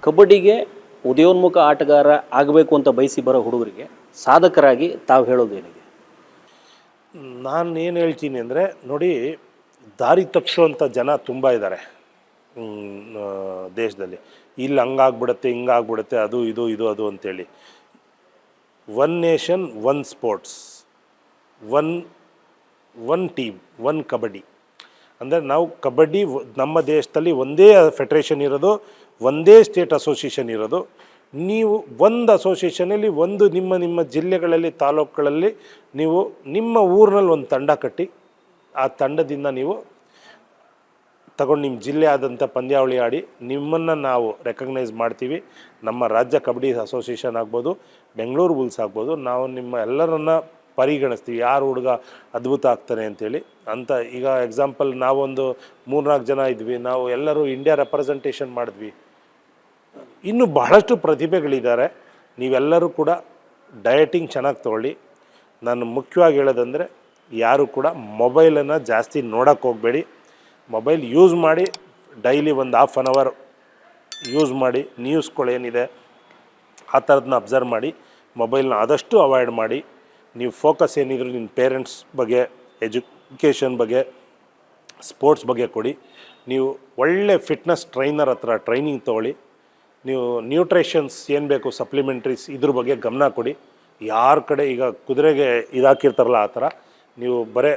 ಕಬಡ್ಡಿಗೆ ಉದಯೋನ್ಮುಖ ಆಟಗಾರ ಆಗಬೇಕು ಅಂತ ಬಯಸಿ ಬರೋ ಹುಡುಗರಿಗೆ ಸಾಧಕರಾಗಿ ತಾವು ಹೇಳೋದೇನಿದೆ? ನಾನು ಏನು ಹೇಳ್ತೀನಿ ಅಂದರೆ, ನೋಡಿ, ದಾರಿ ತಪ್ಪಿಸುವಂಥ ಜನ ತುಂಬ ಇದ್ದಾರೆ ದೇಶದಲ್ಲಿ. ಇಲ್ಲಿ ಹಂಗಾಗ್ಬಿಡುತ್ತೆ, ಹಿಂಗಾಗ್ಬಿಡುತ್ತೆ, ಅದು ಇದು ಇದು ಅದು ಅಂತೇಳಿ. One nation, one sports, one one team, one kabaddi. ಅಂದರೆ ನಾವು ಕಬಡ್ಡಿ ನಮ್ಮ ದೇಶದಲ್ಲಿ ಒಂದೇ ಫೆಡರೇಷನ್ ಇರೋದು, ಒಂದೇ ಸ್ಟೇಟ್ ಅಸೋಸಿಯೇಷನ್ ಇರೋದು. ನೀವು ಒಂದು ಅಸೋಸಿಯೇಷನಲ್ಲಿ ಒಂದು ನಿಮ್ಮ ಜಿಲ್ಲೆಗಳಲ್ಲಿ, ತಾಲೂಕುಗಳಲ್ಲಿ ನೀವು ನಿಮ್ಮ ಊರಿನಲ್ಲಿ ಒಂದು ತಂಡ ಕಟ್ಟಿ, ಆ ತಂಡದಿಂದ ನೀವು ತಗೊಂಡು ನಿಮ್ಮ ಜಿಲ್ಲೆ ಆದಂಥ ಪಂದ್ಯಾವಳಿ ಆಡಿ ನಿಮ್ಮನ್ನು ನಾವು ರೆಕಗ್ನೈಸ್ ಮಾಡ್ತೀವಿ. ನಮ್ಮ ರಾಜ್ಯ ಕಬಡ್ಡಿ ಅಸೋಸಿಯೇಷನ್ ಆಗ್ಬೋದು, ಬೆಂಗಳೂರು ಬುಲ್ಸ್ ಆಗ್ಬೋದು, ನಾವು ನಿಮ್ಮ ಎಲ್ಲರನ್ನ ಪರಿಗಣಿಸ್ತೀವಿ, ಯಾರು ಹುಡುಗ ಅದ್ಭುತ ಆಗ್ತಾನೆ ಅಂಥೇಳಿ ಅಂತ. ಈಗ ಎಕ್ಸಾಂಪಲ್ ನಾವೊಂದು 3-4 ಜನ ಇದ್ವಿ, ನಾವು ಎಲ್ಲರೂ ಇಂಡಿಯಾ ರೆಪ್ರೆಸೆಂಟೇಷನ್ ಮಾಡಿದ್ವಿ. ಇನ್ನು ಬಹಳಷ್ಟು ಪ್ರತಿಭೆಗಳಿದ್ದಾರೆ. ನೀವೆಲ್ಲರೂ ಕೂಡ ಡಯಟಿಂಗ್ ಚೆನ್ನಾಗಿ ತೊಗೊಳ್ಳಿ. ನಾನು ಮುಖ್ಯವಾಗಿ ಹೇಳೋದಂದರೆ, ಯಾರು ಕೂಡ ಮೊಬೈಲನ್ನು ಜಾಸ್ತಿ ನೋಡೋಕ್ಕೆ ಹೋಗಬೇಡಿ. ಮೊಬೈಲ್ ಯೂಸ್ ಮಾಡಿ, ಡೈಲಿ ಒಂದು ½ ಆನ್ ಅವರ್ ಯೂಸ್ ಮಾಡಿ, ನ್ಯೂಸ್ಗಳೇನಿದೆ ಆ ಥರದನ್ನ ಅಬ್ಸರ್ವ್ ಮಾಡಿ. ಮೊಬೈಲ್ನ ಆದಷ್ಟು ಅವಾಯ್ಡ್ ಮಾಡಿ. ನೀವು ಫೋಕಸ್ ಏನಿದ್ರು ನಿಮ್ಮ ಪೇರೆಂಟ್ಸ್ ಬಗ್ಗೆ, ಎಜುಕೇಷನ್ ಬಗ್ಗೆ, ಸ್ಪೋರ್ಟ್ಸ್ ಬಗ್ಗೆ ಕೊಡಿ. ನೀವು ಒಳ್ಳೆ ಫಿಟ್ನೆಸ್ ಟ್ರೈನರ್ ಹತ್ರ ಟ್ರೈನಿಂಗ್ ತೊಗೊಳ್ಳಿ. ನೀವು ನ್ಯೂಟ್ರಿಷನ್ಸ್ ಏನು ಬೇಕು, ಸಪ್ಲಿಮೆಂಟ್ರೀಸ್, ಇದ್ರ ಬಗ್ಗೆ ಗಮನ ಕೊಡಿ. ಯಾರ ಕಡೆ ಈಗ ಕುದುರೆಗೆ ಇದಾಕಿರ್ತಾರಲ್ಲ ಆ ಥರ ನೀವು ಬರೀ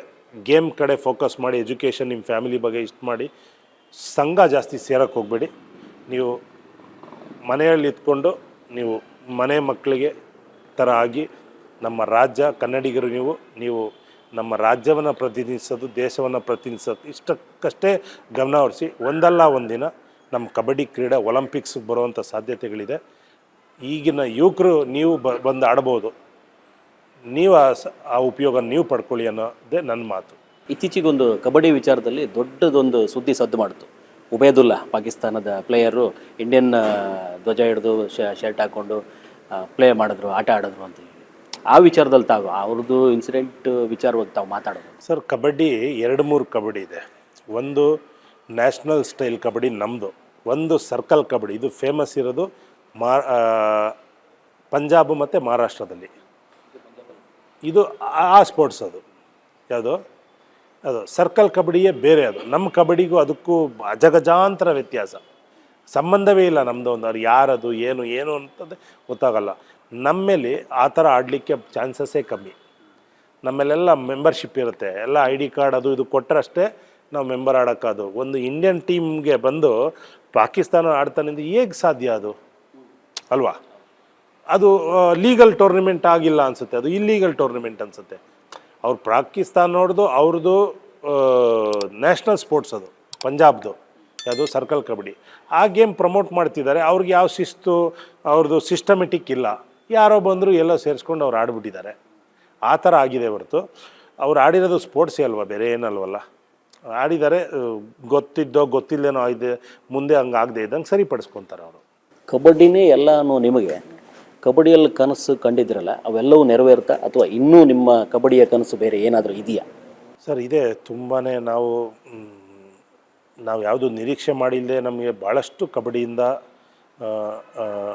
ಗೇಮ್ ಕಡೆ ಫೋಕಸ್ ಮಾಡಿ, ಎಜುಕೇಷನ್, ನಿಮ್ಮ ಫ್ಯಾಮಿಲಿ ಬಗ್ಗೆ ಇಷ್ಟು ಮಾಡಿ. ಸಂಘ ಜಾಸ್ತಿ ಸೇರೋಕ್ಕೆ ಹೋಗಬೇಡಿ. ನೀವು ಮನೆಯಲ್ಲಿ ಇದ್ಕೊಂಡು ನೀವು ಮನೆ ಮಕ್ಕಳಿಗೆ ಥರ ಆಗಿ ನಮ್ಮ ರಾಜ್ಯ ಕನ್ನಡಿಗರು ನೀವು ನಮ್ಮ ರಾಜ್ಯವನ್ನು ಪ್ರತಿನಿಧಿಸೋದು, ದೇಶವನ್ನು ಪ್ರತಿನಿಧಿಸೋದು, ಇಷ್ಟಕ್ಕಷ್ಟೇ ಗಮನ ಹರಿಸಿ. ಒಂದಲ್ಲ ಒಂದಿನ ನಮ್ಮ ಕಬಡ್ಡಿ ಕ್ರೀಡೆ ಒಲಿಂಪಿಕ್ಸ್ಗೆ ಬರುವಂಥ ಸಾಧ್ಯತೆಗಳಿದೆ. ಈಗಿನ ಯುವಕರು ನೀವು ಬಂದು ಆಡ್ಬೋದು. ನೀವು ಆ ಉಪಯೋಗ ನೀವು ಪಡ್ಕೊಳ್ಳಿ ಅನ್ನೋದೇ ನನ್ನ ಮಾತು. ಇತ್ತೀಚೆಗೊಂದು ಕಬಡ್ಡಿ ವಿಚಾರದಲ್ಲಿ ದೊಡ್ಡದೊಂದು ಸುದ್ದಿ ಸದ್ದು ಮಾಡಿತು. ಉಬೇದುಲ್ಲಾ, ಪಾಕಿಸ್ತಾನದ ಪ್ಲೇಯರು, ಇಂಡಿಯನ್ ಧ್ವಜ ಹಿಡಿದು ಶರ್ಟ್ ಹಾಕ್ಕೊಂಡು ಪ್ಲೇ ಮಾಡಿದ್ರು, ಆಟ ಆಡಿದ್ರು ಅಂತ ಹೇಳಿ. ಆ ವಿಚಾರದಲ್ಲಿ ತಾವು ಅವ್ರದ್ದು ಇನ್ಸಿಡೆಂಟ್ ವಿಚಾರವಾಗಿ ತಾವು ಮಾತಾಡೋದು? ಸರ್, ಕಬಡ್ಡಿ 2-3 ಕಬಡ್ಡಿ ಇದೆ. ಒಂದು ನ್ಯಾಷನಲ್ ಸ್ಟೈಲ್ ಕಬಡ್ಡಿ ನಮ್ಮದು, ಒಂದು ಸರ್ಕಲ್ ಕಬಡ್ಡಿ. ಇದು ಫೇಮಸ್ ಇರೋದು ಪಂಜಾಬ್ ಮತ್ತು ಮಹಾರಾಷ್ಟ್ರದಲ್ಲಿ. ಇದು ಆ ಸ್ಪೋರ್ಟ್ಸ್. ಅದು ಯಾವುದು, ಅದು ಸರ್ಕಲ್ ಕಬಡ್ಡಿಯೇ ಬೇರೆ. ಅದು ನಮ್ಮ ಕಬಡ್ಡಿಗೂ ಅದಕ್ಕೂ ಅಜಗಜಾಂತರ ವ್ಯತ್ಯಾಸ. ಸಂಬಂಧವೇ ಇಲ್ಲ ನಮ್ಮದು. ಒಂದು ಅದು ಯಾರದು ಏನು ಅಂತಂದರೆ ಗೊತ್ತಾಗಲ್ಲ. ನಮ್ಮಲ್ಲಿ ಆ ಥರ ಆಡಲಿಕ್ಕೆ ಚಾನ್ಸಸ್ಸೇ ಕಮ್ಮಿ. ನಮ್ಮಲ್ಲೆಲ್ಲ ಮೆಂಬರ್ಶಿಪ್ ಇರುತ್ತೆ, ಎಲ್ಲ ID ಕಾರ್ಡ್ ಅದು ಇದು ಕೊಟ್ಟರಷ್ಟೇ ನಾವು ಮೆಂಬರ್ ಆಡೋಕ್ಕಾದು. ಒಂದು ಇಂಡಿಯನ್ ಟೀಮ್ಗೆ ಬಂದು ಪಾಕಿಸ್ತಾನ ಆಡ್ತಾನೆ ಹೇಗೆ ಸಾಧ್ಯ ಅದು, ಅಲ್ವಾ? ಅದು ಲೀಗಲ್ ಟೂರ್ನಿಮೆಂಟ್ ಆಗಿಲ್ಲ ಅನಿಸುತ್ತೆ, ಅದು ಇಲ್ಲೀಗಲ್ ಟೂರ್ನಿಮೆಂಟ್ ಅನಿಸುತ್ತೆ. ಅವ್ರು ಪಾಕಿಸ್ತಾನ ನೋಡ್ದು ಅವ್ರದ್ದು ನ್ಯಾಷನಲ್ ಸ್ಪೋರ್ಟ್ಸ್ ಅದು ಪಂಜಾಬ್ದು, ಅದು ಸರ್ಕಲ್ ಕಬಡ್ಡಿ. ಆ ಗೇಮ್ ಪ್ರಮೋಟ್ ಮಾಡ್ತಿದ್ದಾರೆ. ಅವ್ರಿಗೆ ಯಾವ ಶಿಸ್ತು, ಅವ್ರದ್ದು ಸಿಸ್ಟಮೆಟಿಕ್ ಇಲ್ಲ. ಯಾರೋ ಬಂದರು ಎಲ್ಲೋ ಸೇರಿಸ್ಕೊಂಡು ಅವ್ರು ಆಡ್ಬಿಟ್ಟಿದ್ದಾರೆ. ಆ ಥರ ಆಗಿದೆ ಹೊರತು ಅವ್ರು ಆಡಿರೋದು ಸ್ಪೋರ್ಟ್ಸೇ ಅಲ್ವಾ, ಬೇರೆ ಏನಲ್ವಲ್ಲ. ಆಡಿದ್ದಾರೆ, ಗೊತ್ತಿದ್ದೋ ಗೊತ್ತಿಲ್ಲೇನೋ ಇದೆ, ಮುಂದೆ ಹಂಗೆ ಆಗದೆ ಇದ್ದಂಗೆ ಸರಿಪಡಿಸ್ಕೊತಾರೆ ಅವರು. ಕಬಡ್ಡಿನೇ ಎಲ್ಲ ಅನ್ನೋ ನಿಮಗೆ ಕಬಡ್ಡಿಯಲ್ಲಿ ಕನಸು ಕಂಡಿದ್ರಲ್ಲ, ಅವೆಲ್ಲವೂ ನೆರವೇರುತ್ತಾ ಅಥವಾ ಇನ್ನೂ ನಿಮ್ಮ ಕಬಡ್ಡಿಯ ಕನಸು ಬೇರೆ ಏನಾದರೂ ಇದೆಯಾ? ಸರ್, ಇದೆ. ತುಂಬಾ ನಾವು ಯಾವುದು ನಿರೀಕ್ಷೆ ಮಾಡಿಲ್ಲದೆ ನಮಗೆ ಭಾಳಷ್ಟು ಕಬಡ್ಡಿಯಿಂದ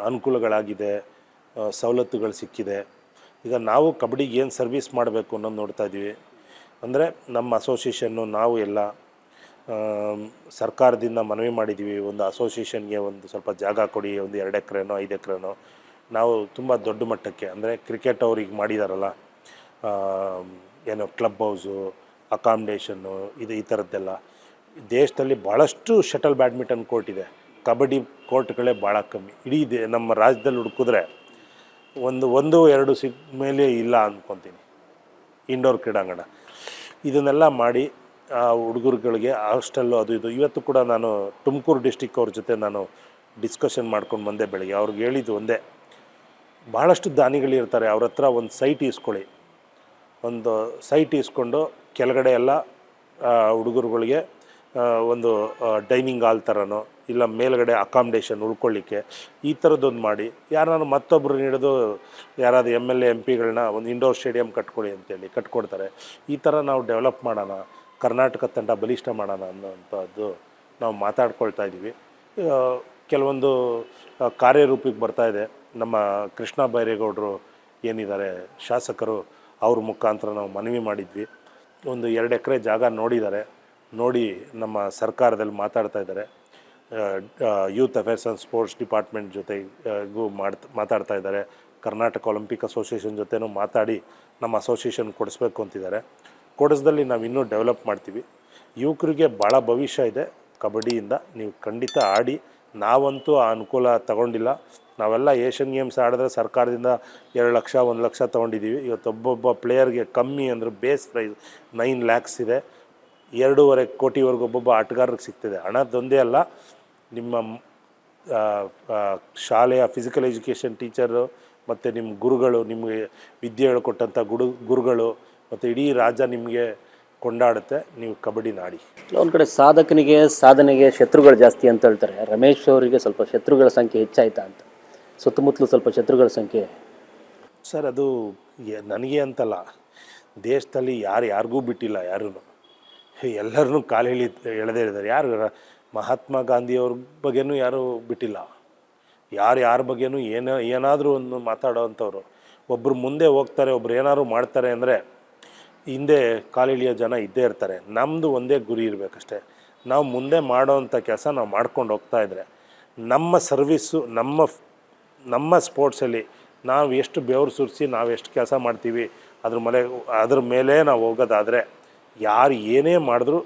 ಅನುಕೂಲಗಳಾಗಿದೆ, ಸವಲತ್ತುಗಳು ಸಿಕ್ಕಿದೆ. ಈಗ ನಾವು ಕಬಡ್ಡಿಗೆ ಏನು ಸರ್ವಿಸ್ ಮಾಡಬೇಕು ಅನ್ನೋದು ನೋಡ್ತಾ ಇದ್ದೀವಿ. ಅಂದರೆ ನಮ್ಮ ಅಸೋಸಿಯೇಷನ್ನು ನಾವು ಎಲ್ಲ ಸರ್ಕಾರದಿಂದ ಮನವಿ ಮಾಡಿದ್ದೀವಿ, ಒಂದು ಅಸೋಸಿಯೇಷನ್ಗೆ ಒಂದು ಸ್ವಲ್ಪ ಜಾಗ ಕೊಡಿ, ಒಂದು 2 ಎಕರೆನೋ 5 ಎಕರೆನೋ. ನಾವು ತುಂಬ ದೊಡ್ಡ ಮಟ್ಟಕ್ಕೆ, ಅಂದರೆ ಕ್ರಿಕೆಟ್ ಅವ್ರಿಗೆ ಮಾಡಿದಾರಲ್ಲ, ಏನೋ ಕ್ಲಬ್ ಹೌಸು, ಅಕಾಮಿಡೇಷನ್ನು, ಇದು ಈ ಥರದ್ದೆಲ್ಲ. ದೇಶದಲ್ಲಿ ಭಾಳಷ್ಟು ಶಟಲ್ ಬ್ಯಾಡ್ಮಿಂಟನ್ ಕೋರ್ಟ್ ಇದೆ, ಕಬಡ್ಡಿ ಕೋರ್ಟ್ಗಳೇ ಭಾಳ ಕಮ್ಮಿ. ಇಡೀ ನಮ್ಮ ರಾಜ್ಯದಲ್ಲಿ ಹುಡುಕಿದ್ರೆ 1-2 ಸಿಕ್ಕ ಮೇಲೆ ಇಲ್ಲ ಅಂದ್ಕೊತೀನಿ ಇಂಡೋರ್ ಕ್ರೀಡಾಂಗಣ. ಇದನ್ನೆಲ್ಲ ಮಾಡಿ ಆ ಹುಡುಗರುಗಳಿಗೆ ಹಾಸ್ಟೆಲ್ಲು ಅದು ಇದು. ಇವತ್ತು ಕೂಡ ನಾನು ತುಮಕೂರು ಡಿಸ್ಟಿಕ್ ಅವ್ರ ಜೊತೆ ನಾನು ಡಿಸ್ಕಷನ್ ಮಾಡ್ಕೊಂಡು ಬಂದೆ ಬೆಳಗ್ಗೆ. ಅವ್ರಿಗೆ ಹೇಳಿದ್ದು ಒಂದೇ, ಭಾಳಷ್ಟು ದಾನಿಗಳಿರ್ತಾರೆ, ಅವ್ರ ಹತ್ರ ಒಂದು ಸೈಟ್ ಇಸ್ಕೊಳ್ಳಿ. ಒಂದು ಸೈಟ್ ಇಸ್ಕೊಂಡು ಕೆಳಗಡೆ ಎಲ್ಲ ಹುಡುಗರುಗಳಿಗೆ ಒಂದು ಡೈನಿಂಗ್ ಹಾಲ್ ಥರನೋ, ಇಲ್ಲ ಮೇಲ್ಗಡೆ ಅಕಾಮಿಡೇಷನ್ ಉಳ್ಕೊಳ್ಳಿಕ್ಕೆ, ಈ ಥರದ್ದೊಂದು ಮಾಡಿ. ಯಾರು ಮತ್ತೊಬ್ಬರು ಹಿಡಿದು ಯಾರಾದ್ರು MLA MP ಗಳನ್ನ ಒಂದು ಇಂಡೋರ್ ಸ್ಟೇಡಿಯಂ ಕಟ್ಕೊಳ್ಳಿ ಅಂತೇಳಿ ಕಟ್ಕೊಡ್ತಾರೆ. ಈ ಥರ ನಾವು ಡೆವಲಪ್ ಮಾಡೋಣ, ಕರ್ನಾಟಕ ತಂಡ ಬಲಿಷ್ಠ ಮಾಡೋಣ ಅನ್ನೋಂಥದ್ದು ನಾವು ಮಾತಾಡ್ಕೊಳ್ತಾ ಇದ್ದೀವಿ. ಕೆಲವೊಂದು ಕಾರ್ಯರೂಪಕ್ಕೆ ಬರ್ತಾ ಇದೆ. ನಮ್ಮ ಕೃಷ್ಣ ಬೈರೇಗೌಡರು ಏನಿದ್ದಾರೆ ಶಾಸಕರು, ಅವ್ರ ಮುಖಾಂತರ ನಾವು ಮನವಿ ಮಾಡಿದ್ವಿ. ಒಂದು 2 ಎಕರೆ ಜಾಗ ನೋಡಿದ್ದಾರೆ, ನೋಡಿ ನಮ್ಮ ಸರ್ಕಾರದಲ್ಲಿ ಮಾತಾಡ್ತಾ ಇದ್ದಾರೆ. Youth affairs and sports department ಜೊತೆಗೂ ಮಾತಾಡ್ತಾ ಇದ್ದಾರೆ. ಕರ್ನಾಟಕ ಒಲಿಂಪಿಕ್ ಅಸೋಸಿಯೇಷನ್ ಜೊತೆನೂ ಮಾತಾಡಿ ನಮ್ಮ ಅಸೋಸಿಯೇಷನ್ ಕೊಡಿಸ್ಬೇಕು ಅಂತಿದ್ದಾರೆ. ಕೊಡಿಸ್ದಲ್ಲಿ ನಾವು ಇನ್ನೂ ಡೆವಲಪ್ ಮಾಡ್ತೀವಿ. ಯುವಕರಿಗೆ ಭಾಳ ಭವಿಷ್ಯ ಇದೆ ಕಬಡ್ಡಿಯಿಂದ. ನೀವು ಖಂಡಿತ ಆಡಿ. ನಾವಂತೂ ಆ ಅನುಕೂಲ ತಗೊಂಡಿಲ್ಲ. ನಾವೆಲ್ಲ ಏಷ್ಯನ್ ಗೇಮ್ಸ್ ಆಡಿದ್ರೆ ಸರ್ಕಾರದಿಂದ 2 ಲಕ್ಷ 1 ಲಕ್ಷ ತೊಗೊಂಡಿದ್ದೀವಿ. ಇವತ್ತು ಒಬ್ಬೊಬ್ಬ ಪ್ಲೇಯರ್ಗೆ ಕಮ್ಮಿ ಅಂದರೆ ಬೇಸ್ ಪ್ರೈಸ್ 9 ಲ್ಯಾಕ್ಸ್ ಇದೆ. 2.5 ಕೋಟಿವರೆಗೂ ಒಬ್ಬೊಬ್ಬ ಆಟಗಾರರಿಗೆ ಸಿಗ್ತಿದೆ. ಹಣದೊಂದೇ ಅಲ್ಲ, ನಿಮ್ಮ ಶಾಲೆಯ ಫಿಸಿಕಲ್ ಎಜುಕೇಷನ್ ಟೀಚರು ಮತ್ತು ನಿಮ್ಮ ಗುರುಗಳು, ನಿಮಗೆ ವಿದ್ಯೆ ಹೇಳ್ಕೊಟ್ಟಂಥ ಗುರುಗಳು ಮತ್ತು ಇಡೀ ರಾಜ್ಯ ನಿಮಗೆ ಕೊಂಡಾಡುತ್ತೆ. ನೀವು ಕಬಡ್ಡಿನ ಆಡಿ. ಒಂದು ಕಡೆ ಸಾಧಕನಿಗೆ ಸಾಧನೆಗೆ ಶತ್ರುಗಳು ಜಾಸ್ತಿ ಅಂತ ಹೇಳ್ತಾರೆ. ರಮೇಶ್ ಅವರಿಗೆ ಸ್ವಲ್ಪ ಶತ್ರುಗಳ ಸಂಖ್ಯೆ ಹೆಚ್ಚಾಯ್ತಾ ಅಂತ, ಸುತ್ತಮುತ್ತಲು ಸ್ವಲ್ಪ ಶತ್ರುಗಳ ಸಂಖ್ಯೆ? ಸರ್, ಅದು ನನಗೆ ಅಂತಲ್ಲ, ದೇಶದಲ್ಲಿ ಯಾರಿಗೂ ಬಿಟ್ಟಿಲ್ಲ. ಯಾರೂ ಎಲ್ಲರನ್ನೂ ಕಾಲು ಎಳೆದೇ ಇದ್ದಾರೆ. ಯಾರು ಮಹಾತ್ಮ ಗಾಂಧಿಯವ್ರ ಬಗ್ಗೆನೂ ಯಾರೂ ಬಿಟ್ಟಿಲ್ಲ. ಯಾರ ಬಗ್ಗೆನೂ ಏನಾದರೂ ಒಂದು ಮಾತಾಡೋವಂಥವ್ರು. ಒಬ್ಬರು ಮುಂದೆ ಹೋಗ್ತಾರೆ, ಒಬ್ರು ಏನಾದ್ರು ಮಾಡ್ತಾರೆ ಅಂದರೆ ಹಿಂದೆ ಕಾಲಿಳಿಯೋ ಜನ ಇದ್ದೇ ಇರ್ತಾರೆ. ನಮ್ಮದು ಒಂದೇ ಗುರಿ ಇರಬೇಕಷ್ಟೆ. ನಾವು ಮುಂದೆ ಮಾಡೋವಂಥ ಕೆಲಸ ನಾವು ಮಾಡ್ಕೊಂಡು ಹೋಗ್ತಾಯಿದ್ರೆ ನಮ್ಮ ಸರ್ವೀಸು, ನಮ್ಮ ಸ್ಪೋರ್ಟ್ಸಲ್ಲಿ ನಾವು ಎಷ್ಟು ಬೆವರು ಸುರಿಸಿ ನಾವು ಎಷ್ಟು ಕೆಲಸ ಮಾಡ್ತೀವಿ ಅದ್ರ ಮೇಲೆ ನಾವು ಹೋಗೋದಾದರೆ ಯಾರು ಏನೇ ಮಾಡಿದ್ರು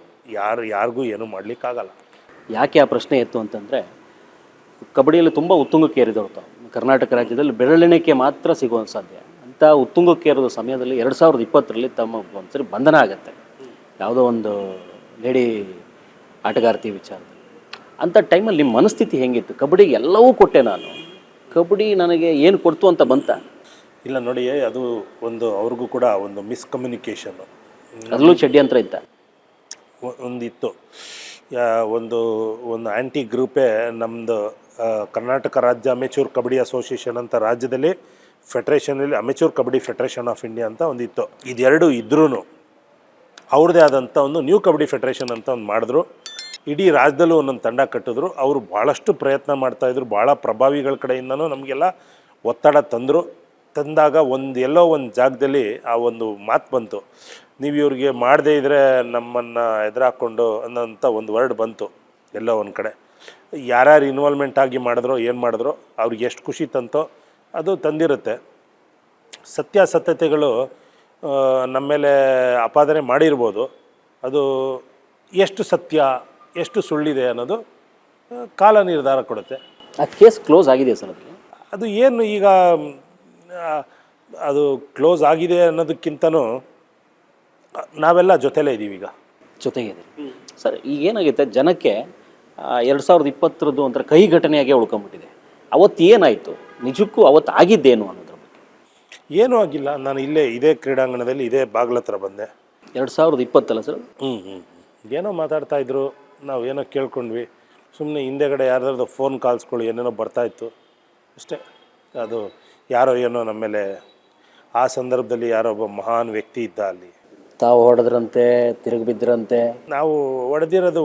ಯಾರಿಗೂ ಏನೂ ಮಾಡಲಿಕ್ಕಾಗಲ್ಲ. ಯಾಕೆ ಆ ಪ್ರಶ್ನೆ ಇತ್ತು ಅಂತಂದರೆ, ಕಬಡ್ಡಿಯಲ್ಲಿ ತುಂಬ ಉತ್ತುಂಗಕ್ಕೆ ಏರಿದವರು ತಾವು. ಕರ್ನಾಟಕ ರಾಜ್ಯದಲ್ಲಿ ಬೆರಳೆಣಿಕೆ ಮಾತ್ರ ಸಿಗುವ ಸಾಧ್ಯ. ಅಂಥ ಉತ್ತುಂಗಕ್ಕೆ ಏರಿದ ಸಮಯದಲ್ಲಿ 2020ರಲ್ಲಿ ತಮ್ಮ ಒಂದ್ಸರಿ ಬಂಧನ ಆಗುತ್ತೆ, ಯಾವುದೋ ಒಂದು ಲೇಡಿ ಆಟಗಾರ್ತಿ ವಿಚಾರದಲ್ಲಿ. ಅಂಥ ಟೈಮಲ್ಲಿ ನಿಮ್ಮ ಮನಸ್ಥಿತಿ ಹೆಂಗಿತ್ತು? ಕಬಡ್ಡಿಗೆ ಎಲ್ಲವೂ ಕೊಟ್ಟೆ ನಾನು, ಕಬಡ್ಡಿ ನನಗೆ ಏನು ಕೊಡ್ತು ಅಂತ ಬಂತ? ಇಲ್ಲ ನೋಡಿ, ಅದು ಒಂದು ಅವ್ರಿಗೂ ಕೂಡ ಒಂದು ಮಿಸ್ಕಮ್ಯುನಿಕೇಷನ್ನು, ಅದರಲ್ಲೂ ಷಡ್ಯಂತ್ರ ಇತ್ತ. ಒಂದಿತ್ತು. ಒಂದು ಆ್ಯಂಟಿ ಗ್ರೂಪೇ ನಮ್ಮದು ಕರ್ನಾಟಕ ರಾಜ್ಯ ಅಮೆಚೂರ್ ಕಬಡ್ಡಿ ಅಸೋಸಿಯೇಷನ್ ಅಂತ ರಾಜ್ಯದಲ್ಲಿ ಫೆಡ್ರೇಷನಲ್ಲಿ amateur kabaddi federation of India ಅಂತ ಒಂದಿತ್ತು. ಇದೆರಡು ಇದ್ರೂ ಅವ್ರದ್ದೇ ಆದಂಥ ಒಂದು ನ್ಯೂ ಕಬಡ್ಡಿ ಫೆಡ್ರೇಷನ್ ಅಂತ ಒಂದು ಮಾಡಿದ್ರು. ಇಡೀ ರಾಜ್ಯದಲ್ಲೂ ಒಂದೊಂದು ತಂಡ ಕಟ್ಟಿದ್ರು. ಅವರು ಭಾಳಷ್ಟು ಪ್ರಯತ್ನ ಮಾಡ್ತಾಯಿದ್ರು. ಭಾಳ ಪ್ರಭಾವಿಗಳ ಕಡೆಯಿಂದನೂ ನಮಗೆಲ್ಲ ಒತ್ತಡ ತಂದಾಗ ಎಲ್ಲೋ ಒಂದು ಜಾಗದಲ್ಲಿ ಆ ಒಂದು ಮಾತು ಬಂತು, ನೀವು ಇವ್ರಿಗೆ ಮಾಡದೇ ಇದ್ದರೆ ನಮ್ಮನ್ನು ಎದುರಾಕ್ಕೊಂಡು ಅನ್ನೋಂಥ ಒಂದು ವರ್ಡ್ ಬಂತು ಎಲ್ಲೋ ಒಂದು ಕಡೆ. ಯಾರ್ಯಾರು ಇನ್ವಾಲ್ವ್ಮೆಂಟ್ ಆಗಿ ಮಾಡಿದ್ರೋ ಏನು ಮಾಡಿದ್ರೋ ಅವ್ರಿಗೆ ಎಷ್ಟು ಖುಷಿ ತಂತೋ ಅದು ತಂದಿರುತ್ತೆ. ಸತ್ಯಾಸತ್ಯತೆಗಳು ನಮ್ಮ ಮೇಲೆ ಆಪಾದನೆ ಮಾಡಿರ್ಬೋದು. ಅದು ಎಷ್ಟು ಸತ್ಯ ಎಷ್ಟು ಸುಳ್ಳಿದೆ ಅನ್ನೋದು ಕಾಲ ನಿರ್ಧಾರ ಕೊಡುತ್ತೆ. ಆ ಕೇಸ್ ಕ್ಲೋಸ್ ಆಗಿದೆ ಸರ್. ಅದು ಏನು ಈಗ ಅದು ಕ್ಲೋಸ್ ಆಗಿದೆ ಅನ್ನೋದಕ್ಕಿಂತನೂ ನಾವೆಲ್ಲ ಜೊತೆಲೇ ಇದ್ದೀವಿ ಈಗ, ಜೊತೆಗಿದೆ ಸರ್. ಈಗೇನಾಗುತ್ತೆ, ಜನಕ್ಕೆ 2020ರದ್ದು ಒಂಥರ ಕಹಿ ಘಟನೆಯಾಗೆ ಉಳ್ಕೊಂಬಿಟ್ಟಿದೆ. ಅವತ್ತು ಏನಾಯಿತು, ನಿಜಕ್ಕೂ ಅವತ್ತು ಆಗಿದ್ದೇನು ಅನ್ನೋದ್ರ ಬಗ್ಗೆ? ಏನೂ ಆಗಿಲ್ಲ. ನಾನು ಇದೇ ಕ್ರೀಡಾಂಗಣದಲ್ಲಿ ಇದೇ ಬಾಗ್ಲ ಹತ್ರ ಬಂದೆ. 2020 ಅಲ್ಲ ಸರ್? ಏನೋ ಮಾತಾಡ್ತಾಯಿದ್ರು, ನಾವು ಏನೋ ಕೇಳ್ಕೊಂಡ್ವಿ. ಸುಮ್ಮನೆ ಹಿಂದೆಗಡೆ ಯಾರ್ದಾರ್ದು ಫೋನ್ ಕಾಲ್ಸ್ಗಳು ಏನೇನೋ ಬರ್ತಾಯಿತ್ತು ಅಷ್ಟೇ. ಅದು ಯಾರೋ ಏನೋ ನಮ್ಮ ಮೇಲೆ ಆ ಸಂದರ್ಭದಲ್ಲಿ ಯಾರೋ ಒಬ್ಬ ಮಹಾನ್ ವ್ಯಕ್ತಿ ಇದ್ದ ಅಲ್ಲಿ. ತಾವು ಹೊಡೆದ್ರಂತೆ, ತಿರುಗಿ ಬಿದ್ದರಂತೆ? ನಾವು ಹೊಡೆದಿರೋದು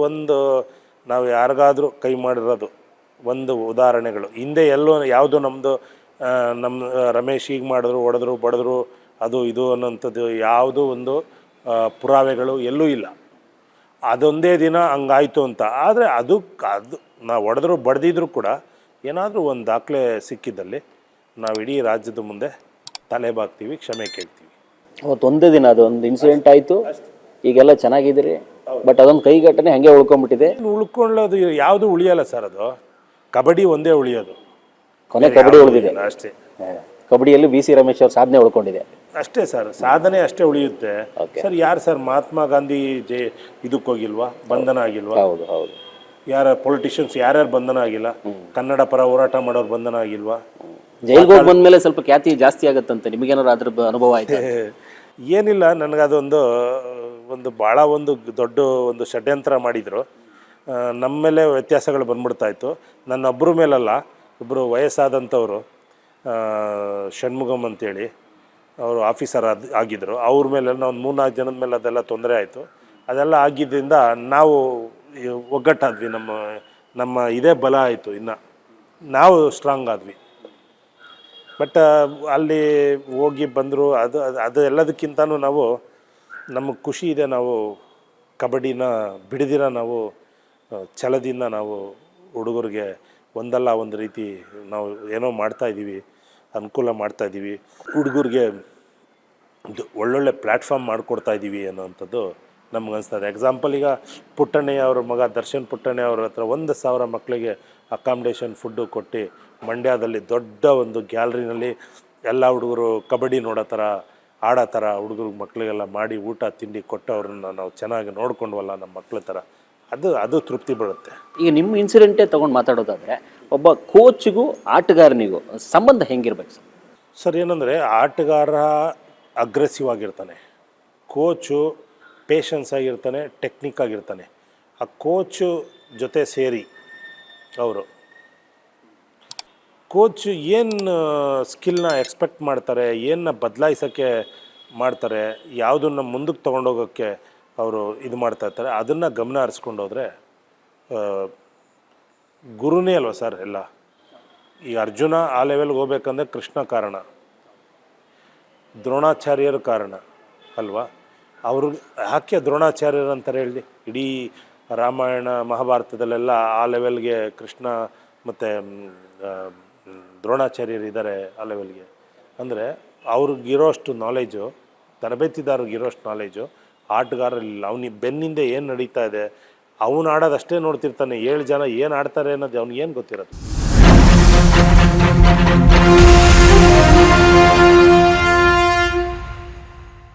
ನಾವು ಯಾರಿಗಾದ್ರೂ ಕೈ ಮಾಡಿರೋದು ಒಂದು ಉದಾಹರಣೆಗಳು. ಹಿಂದೆ ಎಲ್ಲೋ ಯಾವುದೋ ನಮ್ಮ ರಮೇಶ್ ಹೀಗೆ ಮಾಡಿದ್ರು, ಹೊಡೆದ್ರು, ಬಡಿದ್ರು, ಅದು ಇದು ಅನ್ನೋಂಥದ್ದು ಯಾವುದೋ ಒಂದು ಪುರಾವೆಗಳು ಎಲ್ಲೂ ಇಲ್ಲ. ಅದೊಂದೇ ದಿನ ಹಂಗಾಯ್ತು ಅಂತ. ಆದರೆ ಅದು ನಾವು ಹೊಡೆದ್ರು ಬಡ್ದಿದ್ರು ಕೂಡ ಏನಾದರೂ ಒಂದು ದಾಖಲೆ ಸಿಕ್ಕಿದ್ದಲ್ಲಿ ನಾವು ಇಡೀ ರಾಜ್ಯದ ಮುಂದೆ ತಲೆ ಬಾಗ್ತೀವಿ, ಕ್ಷಮೆ ಕೇಳ್ತೀವಿ. ಅವತ್ತು ಒಂದೇ ದಿನ ಅದೊಂದು ಇನ್ಸಿಡೆಂಟ್ ಆಯಿತು, ಈಗೆಲ್ಲ ಚೆನ್ನಾಗಿದ್ದೀರಿ. ಬಟ್ ಅದೊಂದು ಕೈ ಘಟನೆ ಹಾಗೆ ಉಳ್ಕೊಂಡ್ಬಿಟ್ಟಿದೆ. ಉಳ್ಕೊಳ್ಳೋದು ಯಾವುದು ಉಳಿಯಲ್ಲ ಸರ್. ಅದು ಕಬಡ್ಡಿ ಒಂದೇ ಉಳಿಯೋದು. ಕೊನೆ ಕಬಡ್ಡಿ ಉಳಿದಿದೆ ಅಷ್ಟೇ. ಕಬಡ್ಡಿಯಲ್ಲಿ BC ರಮೇಶ್ ಅವ್ರ ಸಾಧನೆ ಉಳ್ಕೊಂಡಿದೆ ಅಷ್ಟೇ ಸರ್. ಸಾಧನೆ ಅಷ್ಟೇ ಉಳಿಯುತ್ತೆ ಸರ್. ಯಾರು ಸರ್ ಮಹಾತ್ಮ ಗಾಂಧಿ ಇದಕ್ಕೆ ಹೋಗಿಲ್ವಾ, ಬಂಧನ ಆಗಿಲ್ವಾ? ಹೌದು ಹೌದು. ಯಾರ ಪೊಲಿಟಿಷಿಯನ್ಸ್ ಯಾರ್ಯಾರು ಬಂಧನ ಆಗಿಲ್ಲ? ಕನ್ನಡ ಪರ ಹೋರಾಟ ಮಾಡೋರು ಬಂಧನ ಆಗಿಲ್ವಾ? ಜೈಲ್ಗೆ ಹೋಗಿ ಬಂದ್ಮೇಲೆ ಸ್ವಲ್ಪ ಖ್ಯಾತಿ ಜಾಸ್ತಿ ಆಗತ್ತಂತೆ. ನಿಮಗೇನಾದ್ರು ಅದ್ರ ಅನುಭವ ಆಯ್ತು? ಏನಿಲ್ಲ, ನನಗದೊಂದು ಭಾಳ ದೊಡ್ಡ ಒಂದು ಷಡ್ಯಂತ್ರ ಮಾಡಿದರು. ನಮ್ಮ ಮೇಲೆ ವ್ಯತ್ಯಾಸಗಳು ಬಂದ್ಬಿಡ್ತಾಯಿತ್ತು. ನನ್ನೊಬ್ಬರ ಮೇಲಲ್ಲ, ಒಬ್ಬರು ವಯಸ್ಸಾದಂಥವ್ರು ಷಣ್ಮುಗಮ್ ಅಂತೇಳಿ ಅವರು ಆಫೀಸರ್ ಆಗಿದ್ದರು. ಅವ್ರ ಮೇಲೆ ಒಂದು 3-4 ಜನದ ಮೇಲೆ ಅದೆಲ್ಲ ತೊಂದರೆ ಆಯಿತು. ಅದೆಲ್ಲ ಆಗಿದ್ದರಿಂದ ನಾವು ಒಗ್ಗಟ್ಟಾದ್ವಿ. ನಮ್ಮ ಇದೇ ಬಲ ಆಯಿತು. ಇನ್ನು ನಾವು ಸ್ಟ್ರಾಂಗ್ ಆದ್ವಿ. ಬಟ್ ಅಲ್ಲಿ ಹೋಗಿ ಬಂದರು, ಅದು ಎಲ್ಲದಕ್ಕಿಂತನೂ ನಮಗೆ ಖುಷಿ ಇದೆ. ನಾವು ಕಬಡ್ಡಿನ ಬಿಡದಿರ ನಾವು ಛಲದಿಂದ ನಾವು ಹುಡುಗರಿಗೆ ಒಂದಲ್ಲ ಒಂದು ರೀತಿ ನಾವು ಏನೋ ಮಾಡ್ತಾಯಿದ್ದೀವಿ, ಅನುಕೂಲ ಮಾಡ್ತಾಯಿದ್ದೀವಿ, ಹುಡುಗರಿಗೆ ಒಳ್ಳೊಳ್ಳೆ ಪ್ಲ್ಯಾಟ್ಫಾರ್ಮ್ ಮಾಡಿಕೊಡ್ತಾಯಿದ್ದೀವಿ ಅನ್ನೋವಂಥದ್ದು ನಮ್ಗೆ ಅನಿಸ್ತದೆ. ಎಕ್ಸಾಂಪಲ್, ಈಗ ಪುಟ್ಟಣ್ಣಯ್ಯ ಅವ್ರ ಮಗ ದರ್ಶನ್ ಪುಟ್ಟಣ್ಣಯ್ಯ ಅವ್ರ ಹತ್ರ 1,000 ಮಕ್ಕಳಿಗೆ ಅಕಾಮಿಡೇಷನ್ ಫುಡ್ಡು ಕೊಟ್ಟು ಮಂಡ್ಯದಲ್ಲಿ ದೊಡ್ಡ ಒಂದು ಗ್ಯಾಲರಿನಲ್ಲಿ ಎಲ್ಲ ಹುಡುಗರು ಕಬಡ್ಡಿ ನೋಡೋ ಥರ, ಆಡೋ ಥರ ಹುಡುಗರು ಮಕ್ಕಳಿಗೆಲ್ಲ ಮಾಡಿ ಊಟ ತಿಂಡಿ ಕೊಟ್ಟು ಅವ್ರನ್ನ ನಾವು ಚೆನ್ನಾಗಿ ನೋಡ್ಕೊಂಡ್ವಲ್ಲ ನಮ್ಮ ಮಕ್ಕಳ ಥರ, ಅದು ತೃಪ್ತಿ ಬರುತ್ತೆ. ಈಗ ನಿಮ್ಮ ಇನ್ಸಿಡೆಂಟೇ ತೊಗೊಂಡು ಮಾತಾಡೋದಾದರೆ, ಒಬ್ಬ ಕೋಚ್ಗೂ ಆಟಗಾರನಿಗೂ ಸಂಬಂಧ ಹೆಂಗಿರ್ಬೇಕು ಸರ್? ಸರ್, ಏನಂದರೆ ಆಟಗಾರ ಅಗ್ರೆಸಿವ್ ಆಗಿರ್ತಾನೆ, ಕೋಚು ಪೇಷನ್ಸ್ ಆಗಿರ್ತಾನೆ, ಟೆಕ್ನಿಕ್ ಆಗಿರ್ತಾನೆ. ಆ ಕೋಚು ಜೊತೆ ಸೇರಿ ಅವರು ಕೋಚ್ ಏನು ಸ್ಕಿಲ್ನ ಎಕ್ಸ್ಪೆಕ್ಟ್ ಮಾಡ್ತಾರೆ, ಏನನ್ನ ಬದಲಾಯಿಸೋಕ್ಕೆ ಮಾಡ್ತಾರೆ, ಯಾವುದನ್ನು ಮುಂದಕ್ಕೆ ತೊಗೊಂಡೋಗೋಕ್ಕೆ ಅವರು ಇದು ಮಾಡ್ತಾಯಿರ್ತಾರೆ, ಅದನ್ನು ಗಮನ ಹರಿಸ್ಕೊಂಡೋದ್ರೆ ಗುರುನೇ ಅಲ್ವ ಸರ್ ಎಲ್ಲ. ಈಗ ಅರ್ಜುನ ಆ ಲೆವೆಲ್ಗೆ ಹೋಗ್ಬೇಕಂದ್ರೆ ಕೃಷ್ಣ ಕಾರಣ, ದ್ರೋಣಾಚಾರ್ಯರು ಕಾರಣ ಅಲ್ವಾ. ಅವರು ಯಾಕೆ ದ್ರೋಣಾಚಾರ್ಯರು ಅಂತಾರೆ ಹೇಳಿ? ಇಡೀ ರಾಮಾಯಣ ಮಹಾಭಾರತದಲ್ಲೆಲ್ಲ ಆ ಲೆವೆಲ್ಗೆ ಕೃಷ್ಣ ಮತ್ತು ದ್ರೋಣಾಚಾರ್ಯರು ಇದ್ದಾರೆ ಆ ಲೆವೆಲ್ಗೆ. ಅಂದರೆ ಅವ್ರಿಗಿರೋಷ್ಟು ನಾಲೆಜು, ತರಬೇತಿದಾರರಿಗಿರೋಷ್ಟು ನಾಲೆಜು ಆಟಗಾರರಿಲ್ಲ. ಅವನಿಗೆ ಬೆನ್ನಿಂದ ಏನು ನಡೀತಾ ಇದೆ, ಅವನು ಆಡೋದಷ್ಟೇ ನೋಡ್ತಿರ್ತಾನೆ. 7 ಜನ ಏನು ಆಡ್ತಾರೆ ಅನ್ನೋದು ಅವ್ನಿಗೇನು ಗೊತ್ತಿರೋದು.